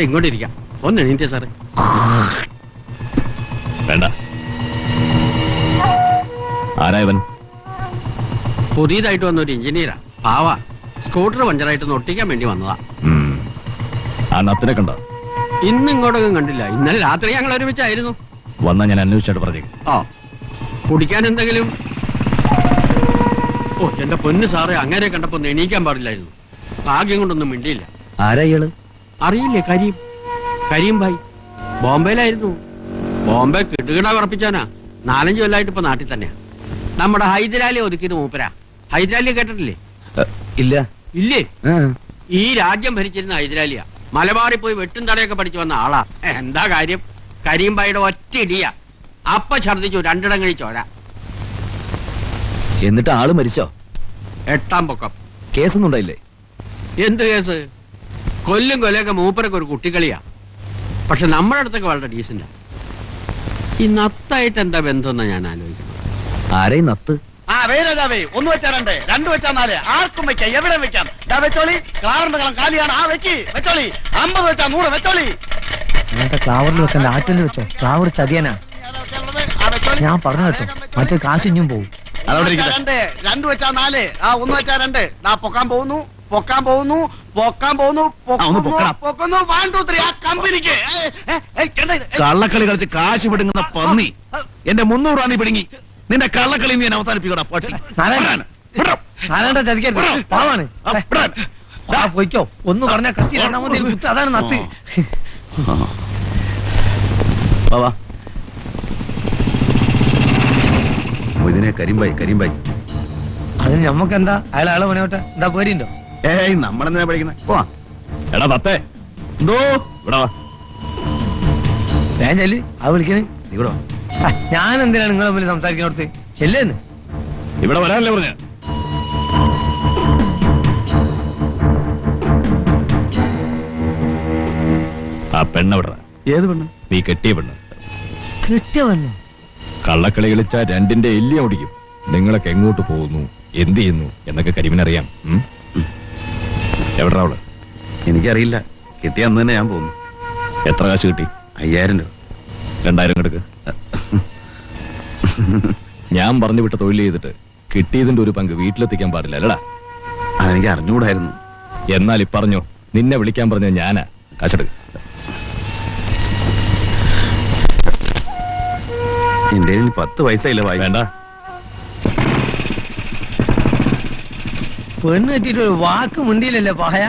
ഇങ്ങോട്ടിരിക്കാം. ഒന്ന് എണീറ്റേ സാറ്. വേണ്ട. ആരായവൻ? പുതിയതായിട്ട് വന്നൊരു എഞ്ചിനീയറാ. പാവ. സ്കൂട്ടർ പഞ്ചറായിട്ട് ഒട്ടിക്കാൻ വേണ്ടി വന്നതാ. ആ നത്തിനെ കണ്ട? ഇന്ന് ഇങ്ങോട്ടൊന്നും കണ്ടില്ല. ഇന്നലെ രാത്രി ഞങ്ങൾ ഒരുമിച്ചായിരുന്നു. വന്നാ ഞാൻ അന്വേഷിച്ചായിട്ട് പറഞ്ഞു. കുടിക്കാൻ എന്തെങ്കിലും? ഓ എന്റെ പൊന്ന് സാറേ, അങ്ങനെ കണ്ടപ്പോ ഒന്ന് എണീക്കാൻ പാടില്ലായിരുന്നു. ഭാഗ്യം കൊണ്ടൊന്നും മിണ്ടിയില്ല. ആരാ ഇയാള്? അറിയില്ലേ? കരീം ഭായി. ബോംബെയിലായിരുന്നു. ബോംബെ കിടുകിട ഉറപ്പിച്ചാനാ. 4-5 കൊല്ലമായിട്ട് ഇപ്പൊ നാട്ടിൽ തന്നെയാ. നമ്മുടെ ഹൈദരാലി ഒതുക്കിയത് മൂപ്പരാ. ഹൈദരാലിയെ കേട്ടിട്ടില്ലേ? ഇല്ല. ഇല്ലേ? ഈ രാജ്യം ഭരിച്ചിരുന്ന ഹൈദരാലിയ. മലബാറിൽ പോയി വെട്ടും തടയൊക്കെ പഠിച്ചു വന്ന ആളാ. എന്താ കാര്യം? കരീം ഭായിയുടെ ഒറ്റ ഇടിയാ. അപ്പ ഛർദിച്ചു 2 ഇടം കഴിച്ചോരാ. എന്നിട്ട് ആള് മരിച്ചോ? 8ാം പൊക്കം. കേസൊന്നും ഉണ്ടായില്ലേ? എന്ത് കേസ്? കൊല്ലും കൊലയൊക്കെ മൂപ്പരൊക്കെ ഒരു കുട്ടിക്കളിയാ. പക്ഷെ നമ്മുടെ അടുത്തൊക്കെ വളരെ ഡീസന്റാ. ഈ നത്തായിട്ട് എന്താ ബന്ധമെന്നാ ഞാൻ ആലോചിക്കുന്നത്. ആരെയും നത്ത്? ഒന്ന് വെച്ചാ 2, 2 വെച്ചാ 4. ആർക്കും വെക്കാം, എവിടെ വെക്കാം. വെച്ചോളി. ക്ലാവറിന്റെ കളം കാലിയാണ്. ആ വെച്ചോളി. 50 വെച്ചാ 100 വെച്ചോളി. ക്ലാവറിൽ വെക്കണ്ട, ആറ്റിൽ വെച്ചോ. ക്ലാവർ ചതിയനാ. ഞാൻ പറഞ്ഞു കേട്ടോ, മറ്റേ കാശ് ഇഞ്ഞും പോകും. 2 വെച്ചാ 4. 1 വെച്ചാ 2. പൊക്കാൻ പോകുന്നു. 1 2 3. ആ കമ്പനിക്ക് കള്ളക്കളി കളിച്ച് കാശ് പിടുങ്ങുന്ന പന്നി. എന്റെ 300 റാണി പിടുങ്ങി. നിന്റെ കള്ളക്കളി നീ അവസാനിപ്പിക്കടാ പട്ടി. ചതിക്കരുത്, പാവാണ്. പോയിക്കോ. ഒന്ന് പറഞ്ഞ കത്തി 2ാമത് കുത്ത്. അതാണ് നത്ത്. ഇതിനെ കരിമ്പായി. അതിന് ഞമ്മക്കെന്താ? അയാളെ പണിയോട്ടെ. എന്താ പേടിയുണ്ടോ? നമ്മളെന്തിനാ പഠിക്കുന്നത്? എടാ പത്തേ, എന്തോ ഇവിടെ വാ. ചെല്ല്. ആ വിളിക്കണേ. ഇവിടെ വാ. ഞാൻ എന്തിനാണ് നിങ്ങളെ മുമ്പിൽ സംസാരിക്കുന്നോടത്ത്? ചെല്ലേന്ന്. ഇവിടെ വരാനല്ലേ പറഞ്ഞ? ആ പെണ്ണെവിടെ? ഏത് പെണ്ണ്? നീ കെട്ടിയ പെണ്ണ്. കെട്ടിയ പെണ്ണ്? കള്ളക്കളി കളിച്ചാ 2ന്റെ എല്ലിയ ഓടിക്കും. നിങ്ങളൊക്കെ എങ്ങോട്ട് പോകുന്നു, എന്ത് ചെയ്യുന്നു എന്നൊക്കെ കരിമിനറിയാം. എവിടാ അവള്? എനിക്കറിയില്ല. കിട്ടിയ അന്ന് തന്നെ ഞാൻ പോകുന്നു. എത്ര കാശ് കിട്ടി? 5000 രൂപ. 2000 എടുക്ക്. ഞാൻ പറഞ്ഞു വിട്ട തൊഴിൽ ചെയ്തിട്ട് കിട്ടിയതിന്റെ ഒരു പങ്ക് വീട്ടിലെത്തിക്കാൻ പാടില്ല അല്ലടാ? അതെനിക്ക് അറിഞ്ഞുകൂടായിരുന്നു. എന്നാൽ പറഞ്ഞോ, നിന്നെ വിളിക്കാൻ പറഞ്ഞ ഞാനാ. കാശെടുക്ക്. എന്റെ 10 പൈസ ഇല്ല. വേണ്ട. പെണ്ണ് കെട്ടിട്ട് ഒരു വാക്ക് മുണ്ടിയില്ലല്ലേ പായ.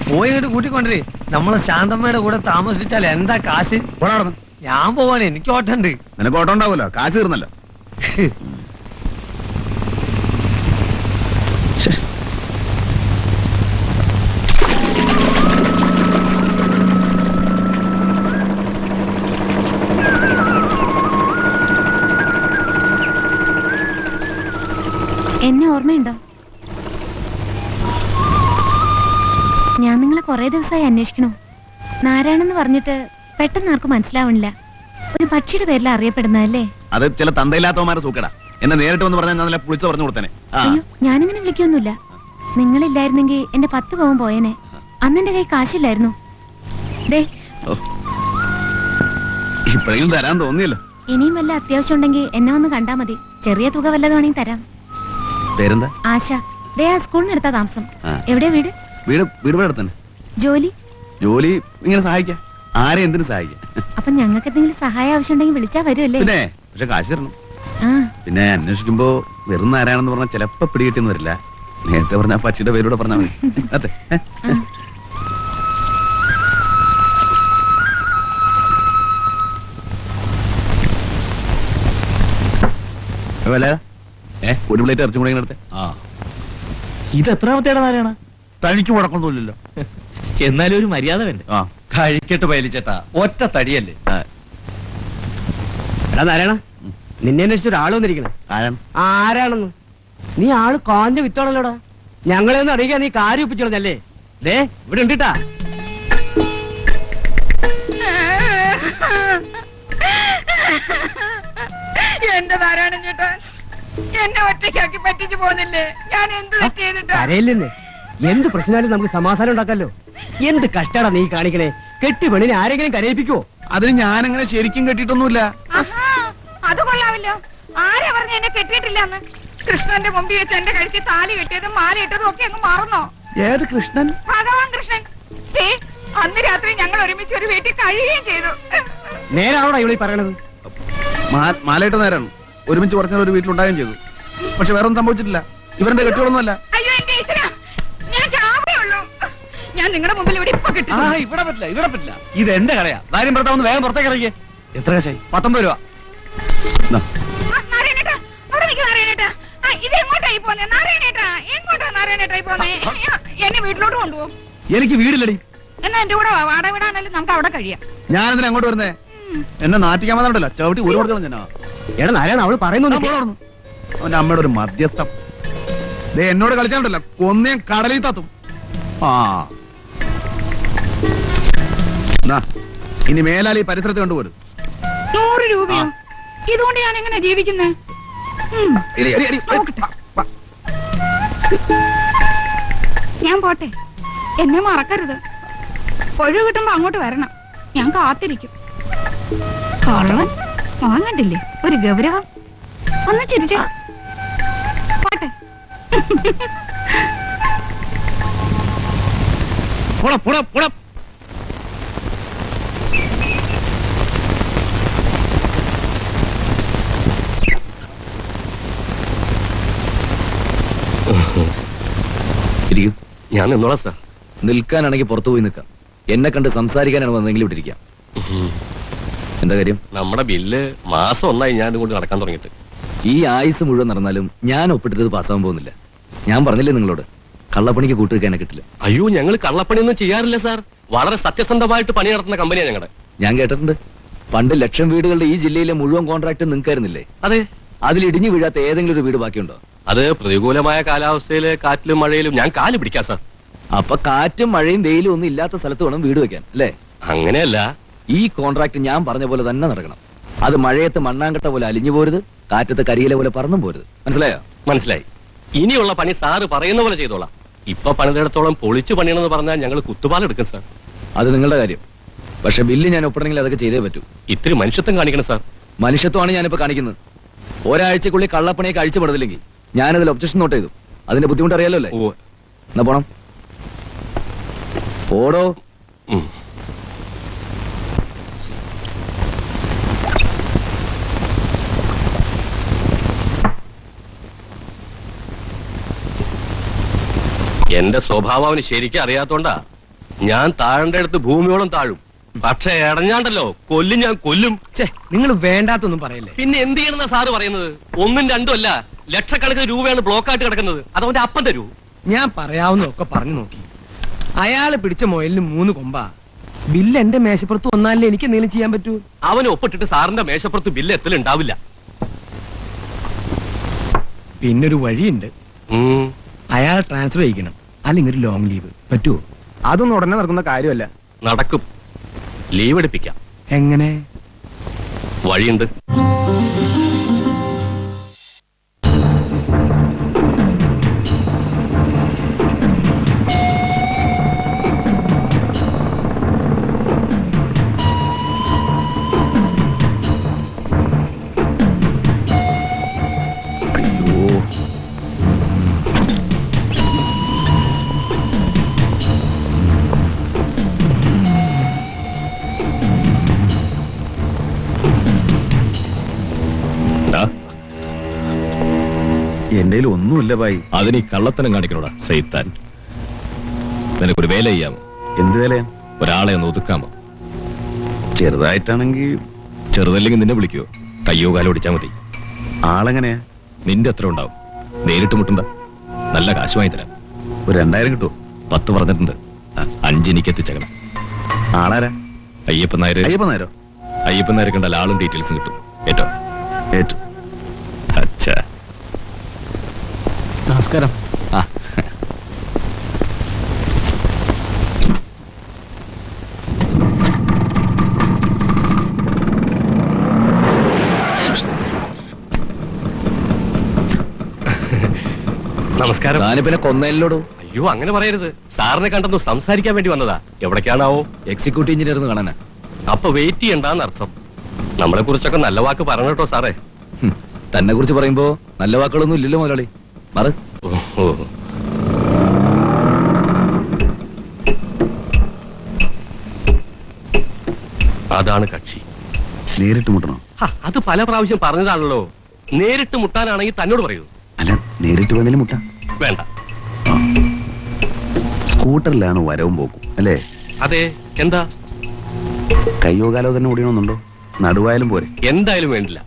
പോയി ഇങ്ങോട്ട് കൂട്ടിക്കൊണ്ടേ. നമ്മളെ ശാന്തമ്മയുടെ കൂടെ താമസിപ്പിച്ചാൽ എന്താ കാശ്? ഞാൻ പോവാണ്, എനിക്ക് ഓട്ടമുണ്ട്. നിനക്ക് ഓട്ടം ഉണ്ടാവുമല്ലോ, കാശ് തീർന്നല്ലോ. എന്നെ ഓർമ്മയുണ്ടോ? ഞാൻ നിങ്ങളെ കുറെ ദിവസമായി അന്വേഷിക്കണു. നാരായണെന്ന് പറഞ്ഞിട്ട് പെട്ടെന്ന് ആർക്കും മനസ്സിലാവണില്ല. ഒരു പക്ഷിയുടെ പേരിൽ അറിയപ്പെടുന്നതല്ലേ? അത് ചില തന്തയില്ലാത്തവന്മാരെ സൂക്കടാ. എന്നെ നേരിട്ട് വന്ന് പറഞ്ഞാൽ നല്ല പുളിച്ചു പറഞ്ഞു കൊടുത്തനെ. അയ്യോ, ഞാനിങ്ങനെ വിളിക്കൊന്നുമില്ല. നിങ്ങളില്ലായിരുന്നെങ്കിൽ എന്റെ 10 പവൻ പോയേനെ. അന്ന് എന്റെ കൈ കാശില്ലായിരുന്നു. ഇപ്പോഴെങ്കിലും തരാൻ തോന്നിയല്ലോ. ഇനിയും വല്ല അത്യാവശ്യം ഉണ്ടെങ്കിൽ എന്നെ ഒന്ന് കണ്ടാ മതി. ചെറിയ തുക വല്ലതുവാണെങ്കിൽ തരാം. പേരെന്താ? ആശ. ആ സ്കൂളിനടുത്താ താമസം. എവിടെയാ വീട്? വീട് അടുത്തന്നെ. ജോലി ഇങ്ങനെ സഹായിക്കാം. ആരെ എന്തിനു സഹായിക്കാം. അപ്പൊ ഞങ്ങൾക്ക് എന്തെങ്കിലും സഹായം ആവശ്യമുണ്ടെങ്കിൽ വിളിച്ചാ വരുമല്ലേ? പിന്നെ പക്ഷെ കാശ് തരണം. പിന്നെ അന്വേഷിക്കുമ്പോ വെറും ആരാണെന്ന് പറഞ്ഞാൽ ചിലപ്പോ പിടികിട്ടിന്ന് വരില്ല. നേരത്തെ പറഞ്ഞ പക്ഷിയുടെ പേരൂടെ പറഞ്ഞാൽ മതി. അതെ. ഒരു പ്ലേറ്റ് ഇറച്ചി കൂടെ എടുത്തേ. ഇത് എത്രാമത്തേടെ നാരായണ? തനിക്ക് മുടക്കൊന്നുമില്ലല്ലോ. എന്നാലും ഒരു മര്യാദ വേണ്ടേ? കഴിക്കട്ട് പയലിച്ചേട്ടാ, ഒറ്റ തടിയല്ലേ. എടാ നാരായണ, നിന്നെ അന്വേഷിച്ച ഒരാൾ വന്നിരിക്കണേ. ആരാണെന്ന്? നീ ആള് കാഞ്ഞ വിത്താണല്ലോടാ. ഞങ്ങളെ ഒന്ന് അറിയിക്കാൻ നീ കാര്യം ഒപ്പിച്ചോളഞ്ഞല്ലേ? ദേ ഇവിടെ ഉണ്ടിട്ടാ. എന്റെ നാരായണൻ ചേട്ടാ, എന്നെ ഒറ്റയ്ക്കാക്കി പറ്റിച്ചു പോന്നില്ലേ? ഞാൻ എന്ത് ചെയ്തിട്ടാ? കരയില്ലെന്ന്. എന്ത് പ്രശ്നമായാലും നമുക്ക് സമാധാനം ഉണ്ടാക്കാലോ. എന്ത് കഷ്ടാടാ നീ കാണിക്കണേ. കെട്ടി പെണ്ണിനെ ആരെങ്കിലും കരയിപ്പിക്കുവോ? അതിന് ഞാനങ്ങനെ ശരിക്കും കെട്ടിയിട്ടൊന്നുമില്ല. ആഹാ, അത് കൊള്ളാമല്ലോ. ആരാ പറഞ്ഞ എന്നെ കെട്ടിയിട്ടില്ലെന്ന്? കൃഷ്ണന്റെ മുമ്പിൽ വെച്ച് എന്റെ കഴുത്തിൽ താലി കെട്ടിയതും മാല ഇട്ടതും ഒക്കെ അങ്ങ് മറന്നോ? ഏത് കൃഷ്ണൻ? ഭഗവാൻ കൃഷ്ണൻ. ദേ, അന്ന് രാത്രി ഞങ്ങൾ ഒരുമിച്ച് ഒരു വീട്ടിൽ കഴിയുകയും ചെയ്തു. നേരാണോടാ ഇവിടെ പറയണത്? മാലയിട്ട് നേരാണ്. ഒരുമിച്ച് കുറച്ചു നേരം ഒരു വീട്ടിലുണ്ടാകുകയും ചെയ്തു. പക്ഷെ വേറെ ഒന്നും സംഭവിച്ചിട്ടില്ല. ഇവരുടെ കെട്ടികളൊന്നുമല്ല. അയ്യോ എന്റെ ഈശ്വരാ, ഞാൻ ചാവേ ഉള്ളൂ. ഞാൻ നിങ്ങളുടെ മുമ്പിൽ ഇവിടെ ഇപ്പൊ കിട്ടും. ഇവിടെ പറ്റില്ല. ഇത് എന്റെ കടയാ. ഭാര്യം ഭർത്താവ് വേഗം പുറത്തേക്ക് ഇറങ്ങിയേ. എത്ര കാശായി? 19 രൂപ. നാരായണേട്ടാ, അവിടെ നിൽക്ക് നാരായണേട്ടാ. ഇത് എങ്ങോട്ടായി പോന്നെ നാരായണേട്ടാ? എങ്ങോട്ടാ നാരായണേട്ടായി പോന്നെ? എന്നെ വീട്ടിലോട്ട് കൊണ്ടുപോകും. എനിക്ക് വീടില്ലടി. എന്നാ എന്റെ കൂടെ വാ. വാടക വിടാനല്ലേ നമുക്ക് അവിടെ കഴിയാം. ഞാനെന്തിനാ അങ്ങോട്ട് വരുന്നേ? എന്നെ നാട്ടിക്കാൻ വന്നിട്ടല്ലോ. ചവിട്ടി ഒരു കൊടുക്കണം ഞാൻ. എടാ നാരായണ, അവള് പറയുന്നു. അവന്റെ അമ്മയുടെ ഒരു മധ്യസ്ഥം. ദേ എന്നോട് കളിച്ചാണ്ടല്ലോ, കൊന്നേ കടലിൽ തത്തും. ആ എന്നാ, ഇനി മേലാൽ ഈ പരിസരത്ത് കണ്ടുപോരും. 100 രൂപയോ? ഇതുകൊണ്ട് ഞാൻ എങ്ങനെ ജീവിക്കുന്നേ? ഞാൻ പോട്ടെ, എന്നെ മറക്കരുത്. ഒഴിവ് കിട്ടുമ്പോ അങ്ങോട്ട് വരണം. ഞാൻ കാത്തിരിക്കും. കള്ളൻ വാങ്ങണ്ടില്ലേ ഒരു ഗൗരവം? ഒന്ന് ചിരിച്ചേ. പോട്ടെ. ഞാൻ നിന്നോളാം സാർ. നിൽക്കാനാണെങ്കിൽ പുറത്തു പോയി നിൽക്കാം. എന്നെ കണ്ട് സംസാരിക്കാനാണ് വന്നെങ്കിൽ ഇവിടെ ഇരിക്കാം. എന്താ കാര്യം? നമ്മുടെ ബില്ല് മാസം 1 ഞാൻ കൊണ്ട് നടക്കാൻ തുടങ്ങിയിട്ട്. ഈ ആയുസ് മുഴുവൻ നടന്നാലും ഞാൻ ഒപ്പിട്ടത് പാസ്സാവാൻ പോകുന്നില്ല. ഞാൻ പറഞ്ഞില്ലേ നിങ്ങളോട്, കള്ളപ്പണിക്ക് കൂട്ടുവെക്കാനെ കിട്ടില്ല. അയ്യോ, ഞങ്ങൾ കള്ളപ്പണിയൊന്നും ചെയ്യാറില്ല സാർ. വളരെ സത്യസന്ധമായിട്ട് പണി നടത്തുന്ന കമ്പനിയാണ് ഞങ്ങളുടെ. ഞാൻ കേട്ടിട്ടുണ്ട്, പണ്ട് 1,00,000 വീടുകളുടെ ഈ ജില്ലയിലെ മുഴുവൻ കോൺട്രാക്ട് നിങ്ങൾക്കായിരുന്നില്ലേ? അതെ. അതിൽ ഇടിഞ്ഞു വീഴാത്ത ഏതെങ്കിലും ഒരു വീട് ബാക്കിയുണ്ടോ? അത് പ്രതികൂലമായ കാലാവസ്ഥയില് കാറ്റിലും മഴയിലും ഞാൻ കാല് പിടിക്കാം സാർ. അപ്പൊ കാറ്റും മഴയും വെയിലും ഒന്നും ഇല്ലാത്ത സ്ഥലത്ത് വേണം വീട് വെക്കാൻ, അല്ലേ? അങ്ങനെയല്ല. ഈ കോൺട്രാക്ട് ഞാൻ പറഞ്ഞ പോലെ തന്നെ നടക്കണം. അത് മഴയത്ത് മണ്ണാങ്കട്ട പോലെ അലിഞ്ഞു പോരുത്, കാറ്റത്ത് കരിയില പോലെ പറന്നും പോരുത്. മനസ്സിലായോ? മനസ്സിലായി. ഇനിയുള്ള പണി സാറ് പറയുന്ന പോലെ ചെയ്തോളാം. ഇപ്പൊ പണിതിടത്തോളം പൊളിച്ചു പണിയണമെന്ന് പറഞ്ഞാൽ ഞങ്ങൾ കുത്തുപാലെടുക്കും സാർ. അത് നിങ്ങളുടെ കാര്യം. പക്ഷെ ബില്ല് ഞാൻ ഒപ്പിടണമെങ്കിൽ അതൊക്കെ ചെയ്തേ പറ്റൂ. ഇത്തിരി മനുഷ്യത്വം കാണിക്കണം സാർ. മനുഷ്യത്വമാണ് ഞാനിപ്പോ കാണിക്കുന്നത്. ഒരാഴ്ചക്കുള്ളിൽ കള്ളപ്പണിയൊക്കെ അഴിച്ചുപെടുന്നില്ലെങ്കിൽ ഞാനതിൽ ഒബ്ജക്ഷൻ നോട്ട് ചെയ്തു. അതിന്റെ ബുദ്ധിമുട്ട് അറിയാലോ അല്ലേ? എന്നാ പോണം. ഓടോ. എന്റെ സ്വഭാവം അവന് ശരിക്കും അറിയാത്തോണ്ടാ. ഞാൻ താഴേണ്ട അടുത്ത് ഭൂമിയോളം താഴും. പക്ഷെ ഇടഞ്ഞാണ്ടല്ലോ കൊല്ലും, ഞാൻ കൊല്ലും. നിങ്ങൾ വേണ്ടാത്തൊന്നും പറയല്ലേ. പിന്നെ എന്ത് ചെയ്യണമെന്നാ സാറ് പറയുന്നത്? 1ഉം 2ഉം അല്ല, ലക്ഷക്കണക്കിന് രൂപയാണ് ബ്ലോക്കായിട്ട് കിടക്കുന്നത്. അതവന്റെ അപ്പം തരൂ. ഞാൻ പറയാവുന്നതൊക്കെ പറഞ്ഞു നോക്കി. അയാള് പിടിച്ച മുയലിന് 3 കൊമ്പാ. ബില്ല് എന്റെ മേശപ്പുറത്ത് വന്നാലേ എനിക്ക് എന്തെങ്കിലും ചെയ്യാൻ പറ്റൂ. അവന് ഒപ്പിട്ടിട്ട് സാറിന്റെ മേശപ്പുറത്ത് ബില്ല് എത്തലുണ്ടാവില്ല. പിന്നൊരു വഴിയുണ്ട്. അയാളെ ട്രാൻസ്ഫർ ചെയ്യിക്കണം, അല്ലെങ്കിൽ ഒരു ലോങ് ലീവ്. പറ്റുമോ? അതൊന്നും ഉടനെ നടക്കുന്ന കാര്യമല്ല. നടക്കും. ലീവ് എടുപ്പിക്കാം. എങ്ങനെ? വഴിയുണ്ട്. എന്റെ ഒന്നുമില്ല ഭായി. അതിന് ഈ കള്ളത്തനം കാണിക്കണോടാ സൈത്താൻ. നിനക്കൊരു വേല ചെയ്യാമോ? എന്ത് വേലയാ? ഒരാളെ ഒന്ന് ഒതുക്കാമോ? ചെറുതായിട്ടാണെങ്കിൽ. ചെറുതല്ലെങ്കിൽ നിന്നെ വിളിക്കുവോ? കയ്യോ കാലോ ഓടിച്ചാ മതി. ആളെങ്ങനെയാ? നിന്റെ എത്ര ഉണ്ടാവും? നേരിട്ട് മുട്ടണ്ട. നല്ല കാശ് വാങ്ങി തരാം. ഒരു 2000 കിട്ടുമോ? 10 പറഞ്ഞിട്ടുണ്ട്. 5 എനിക്ക് എത്തിച്ചേക്കണം. ആളാരാ? അയ്യപ്പൻ നായർ. അയ്യപ്പൻ നായരോ? അയ്യപ്പൻ നായർ കണ്ടാൽ ആളും ഡീറ്റെയിൽസും കിട്ടും. ഏറ്റോ? ഏറ്റു. അച്ഛാ, നമസ്കാരം. ആ, നമസ്കാരം. ഞാനിപ്പിന്നെ കൊന്നേലോടോ. അയ്യോ അങ്ങനെ പറയരുത്. സാറിനെ കണ്ടെന്നു സംസാരിക്കാൻ വേണ്ടി വന്നതാ. എവിടേക്കാണാവോ? എക്സിക്യൂട്ടീവ് എഞ്ചിനീയർ എന്ന് കാണാനാ. അപ്പൊ വെയിറ്റ് ചെയ്യണ്ടെന്ന് അർത്ഥം. നമ്മളെ കുറിച്ചൊക്കെ നല്ല വാക്ക് പറഞ്ഞു കേട്ടോ സാറേ. തന്നെ കുറിച്ച് പറയുമ്പോ നല്ല വാക്കുകളൊന്നും ഇല്ലല്ലോ മുതലാളി. മറ ഓ അതാണ് കക്ഷി. നേരിട്ട് മുട്ടണോ? അത് പല പ്രാവശ്യം പറഞ്ഞതാണല്ലോ. നേരിട്ട് മുട്ടാനാണെങ്കിൽ തന്നോട് പറയൂ. അല്ല, നേരിട്ട് വേണേലും മുട്ട. വേണ്ട. സ്കൂട്ടറിലാണ് വരവും പോക്കും അല്ലേ? അതെ. എന്താ? കയ്യോ കാലോ തന്നെ ഓടിയണമെന്നുണ്ടോ? നടുവായാലും പോരെ? എന്തായാലും വേണ്ടില്ല.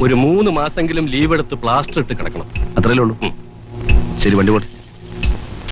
ഒരു 3 മാസെങ്കിലും ലീവ് എടുത്ത് പ്ലാസ്റ്റർ ഇട്ട് കിടക്കണം. അത്രയല്ലേ ഉള്ളൂ. ശരി, വണ്ടി പോട്ടെ.